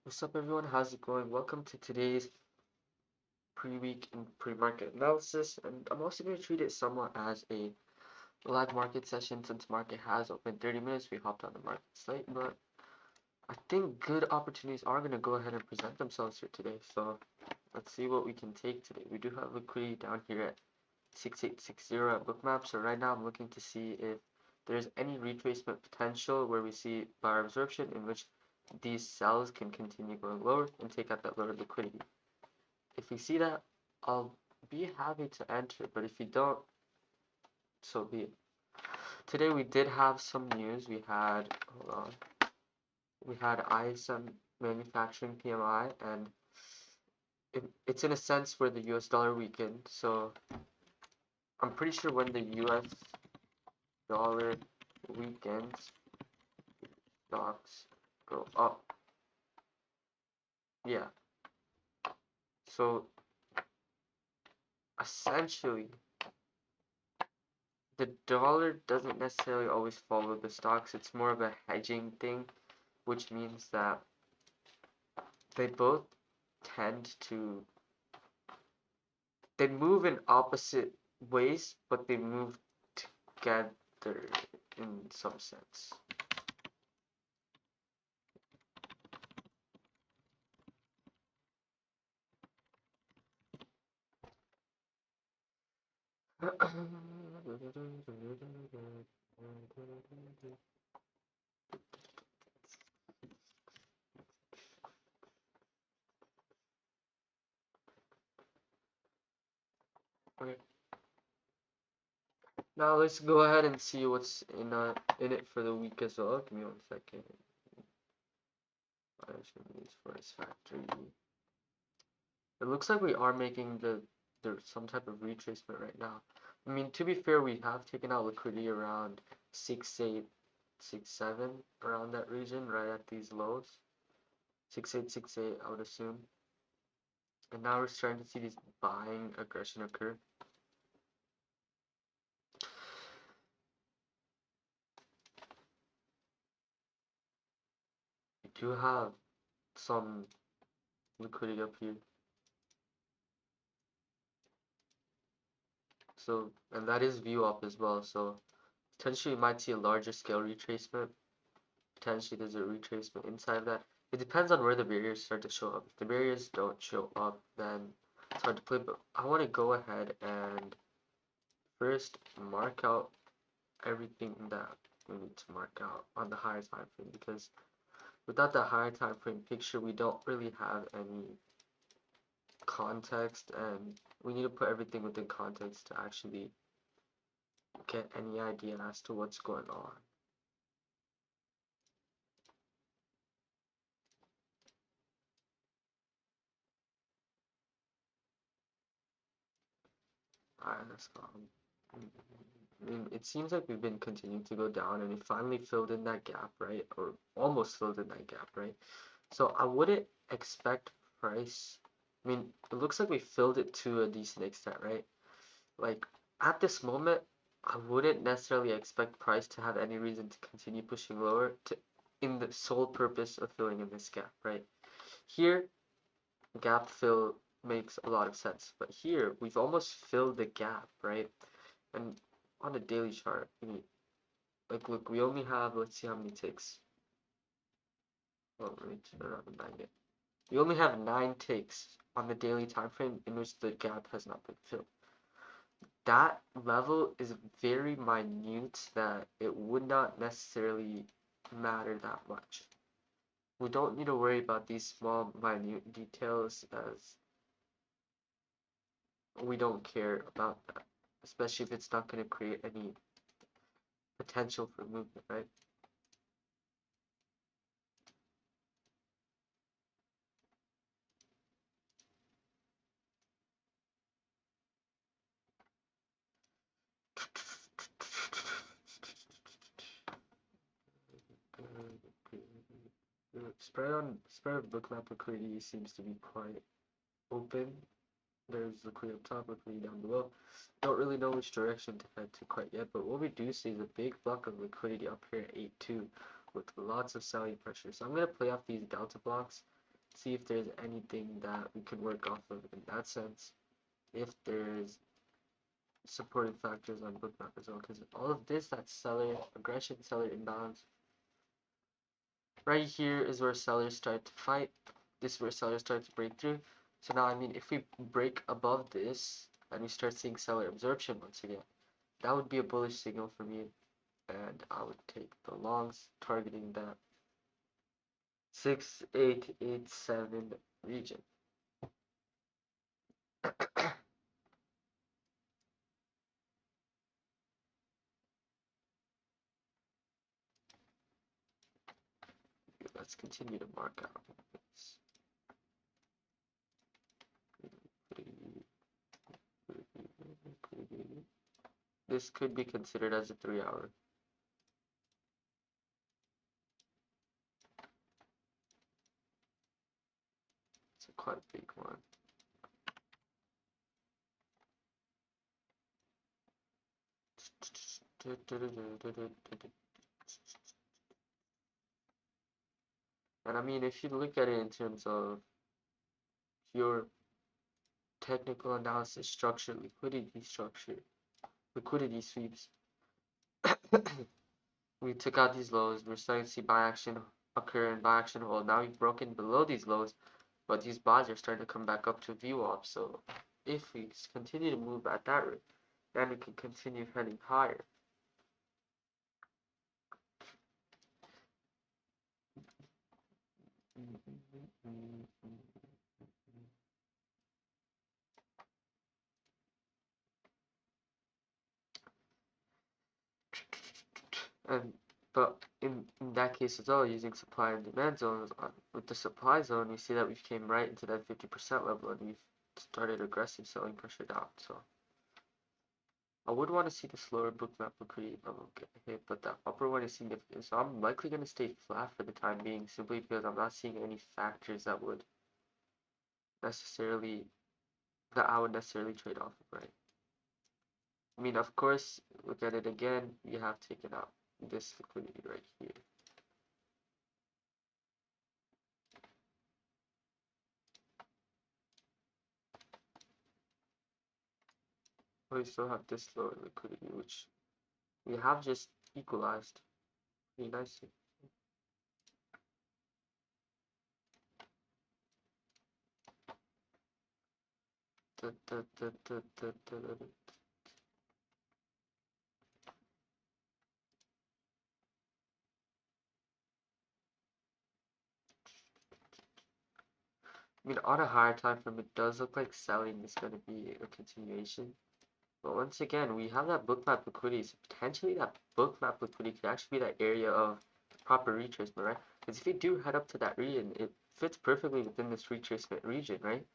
What's up, everyone? How's it going? Welcome to today's pre-week and pre-market analysis. And I'm also going to treat it somewhat as a live market session since market has opened 30 minutes. We hopped on the market site, but I think good opportunities are going to go ahead and present themselves here today. So let's see what we can take today. We do have liquidity down here at 6860 at Bookmap. So right now I'm looking to see if there's any retracement potential where we see buyer absorption in which these sells can continue going lower and take out that lower liquidity. If we see that, I'll be happy to enter, but if you don't, so be it. Today we did have some news. We had ISM manufacturing PMI, and it's in a sense where the US dollar weakened. So I'm pretty sure when the US dollar weakens, stocks go up. Yeah. So essentially, the dollar doesn't necessarily always follow the stocks. It's more of a hedging thing, which means that they both tend to they move in opposite ways, but they move together in some sense. Okay. Now let's go ahead and see what's in it for the week as well. Give me 1 second. For this factory. It looks like we are making there's some type of retracement right now. I mean, to be fair, we have taken out liquidity around 6.8, 6.7 around that region, right at these lows. 6.8, 6.8, I would assume. And now we're starting to see this buying aggression occur. We do have some liquidity up here. So, and that is view up as well. So potentially you might see a larger scale retracement. Potentially there's a retracement inside of that. It depends on where the barriers start to show up. If the barriers don't show up, then it's hard to play. But I want to go ahead and first mark out everything that we need to mark out on the higher time frame, because without the higher time frame picture, we don't really have any context, and we need to put everything within context to actually get any idea as to what's going on. Alright, let's go. I mean, it seems like we've been continuing to go down, and it finally filled in that gap, right? Or almost filled in that gap, right? So I wouldn't expect price. I mean, it looks like we filled it to a decent extent, right? Like at this moment, I wouldn't necessarily expect price to have any reason to continue pushing lower in the sole purpose of filling in this gap, right? Here, gap fill makes a lot of sense, but here we've almost filled the gap, right? And on the daily chart, like look, we only have, let's see how many ticks. Oh, let me turn on the magnet. We only have 9 ticks on the daily time frame in which the gap has not been filled. That level is very minute that it would not necessarily matter that much. We don't need to worry about these small minute details, as we don't care about that, especially if it's not going to create any potential for movement, right? Spread of Bookmap liquidity seems to be quite open. There's liquidity up top, liquidity down below. Don't really know which direction to head to quite yet, but what we do see is a big block of liquidity up here at 8.2 with lots of selling pressure. So I'm going to play off these delta blocks see if there's anything that we can work off of in that sense, if there's supporting factors on Bookmap as well, because all of this, that's seller aggression, seller imbalance. Right here is where sellers start to fight. This is where sellers start to break through. So now, I mean, if we break above this and we start seeing seller absorption once again, that would be a bullish signal for me, and I would take the longs targeting that 6887 region. Let's continue to mark out. This could be considered as a 3-hour. It's a quite big one. And I mean, if you look at it in terms of pure technical analysis, structure, liquidity sweeps, we took out these lows. We're starting to see buy action occur and buy action hold. Now we've broken below these lows, but these buys are starting to come back up to VWAP. So if we continue to move at that rate, then we can continue heading higher. And but in that case as well, using supply and demand zones, with the supply zone, we see that we came right into that 50% level and we've started aggressive selling pressure down. So I would want to see the slower Bookmap liquidity level get hit, but that upper one is significant. So I'm likely going to stay flat for the time being, simply because I'm not seeing any factors that would necessarily I would necessarily trade off of, right? I mean, of course, look at it again. You have taken out this liquidity right here. We still have this lower liquidity, which we have just equalized pretty nicely. I mean, on a higher time frame, it does look like selling is going to be a continuation. But once again, we have that Bookmap liquidity, so potentially that Bookmap liquidity could actually be that area of proper retracement, right? Because if you do head up to that region, it fits perfectly within this retracement region, right?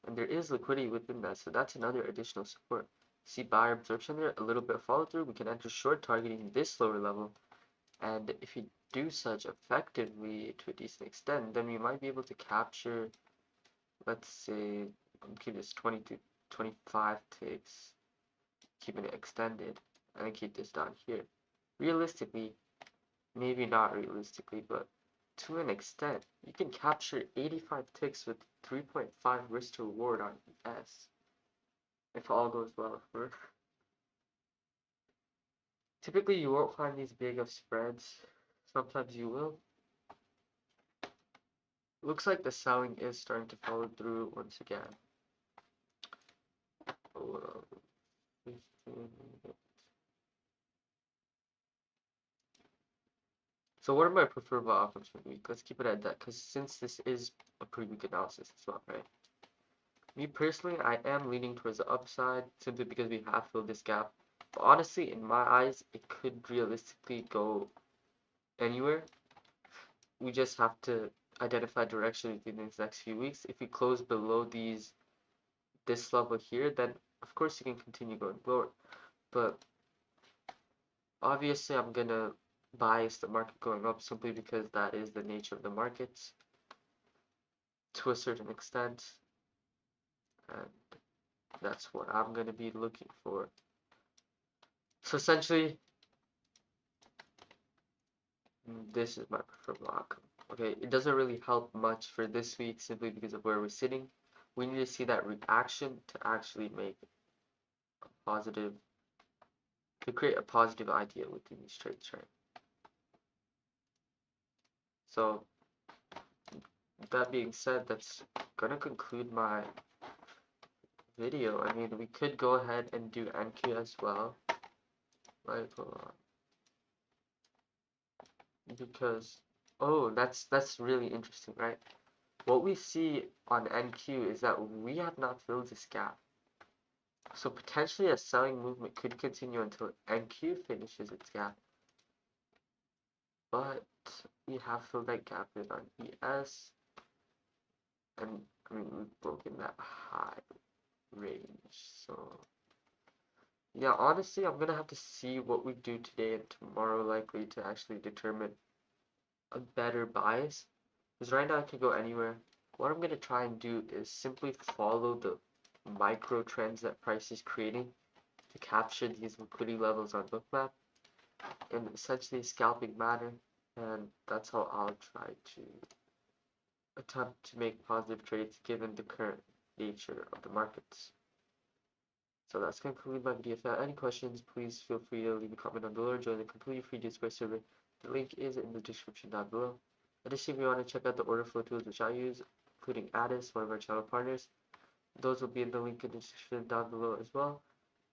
And there is liquidity within that, so that's another additional support. See buyer absorption there, a little bit of follow through. We can enter short targeting this lower level, and if you do such effectively to a decent extent, then we might be able to capture, let's say, keep this 20 to 25 ticks, keeping it extended, and keep this down here. Realistically, maybe not realistically, but to an extent, you can capture 85 ticks with 3.5 risk to reward on ES. If all goes well, of course. Typically, you won't find these big of spreads. Sometimes you will. Looks like the selling is starting to follow through once again. So what are my preferable outcomes for the week? Let's keep it at that, because since this is a pretty weak analysis as well, right? Me personally, I am leaning towards the upside simply because we have filled this gap. But honestly, in my eyes, it could realistically go anywhere. We just have to identify direction within these next few weeks. If we close below this level here, then of course you can continue going lower. But obviously, I'm gonna bias the market going up simply because that is the nature of the markets to a certain extent, and that's what I'm gonna be looking for. So essentially, this is my preferable outcome. Okay, it doesn't really help much for this week simply because of where we're sitting. We need to see that reaction to actually make a positive, to create a positive idea within these trades, right? So that being said, that's gonna conclude my video. I mean, we could go ahead and do NQ as well, right? Hold on. Because, oh, that's really interesting, right? What we see on NQ is that we have not filled this gap. So potentially a selling movement could continue until NQ finishes its gap. But we have filled that gap with on ES. And I mean, we've broken that high range. So yeah, honestly, I'm gonna have to see what we do today and tomorrow likely to actually determine a better bias. Because right now I could go anywhere. What I'm gonna try and do is simply follow the micro trends that price is creating to capture these liquidity levels on Bookmap in essentially a scalping manner, and that's how I'll try to attempt to make positive trades given the current nature of the markets. So that's going to conclude my video. If you have any questions, please feel free to leave a comment down below or join the completely free Discord server. The link is in the description down below. Additionally, if you want to check out the order flow tools which I use, including Addis, one of our channel partners, those will be in the link in the description down below as well.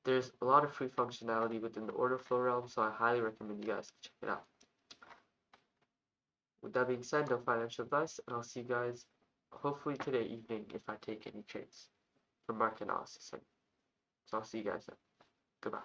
There's a lot of free functionality within the order flow realm, so I highly recommend you guys check it out. With that being said, no financial advice, and I'll see you guys hopefully today evening if I take any trades for market analysis. So I'll see you guys then. Goodbye.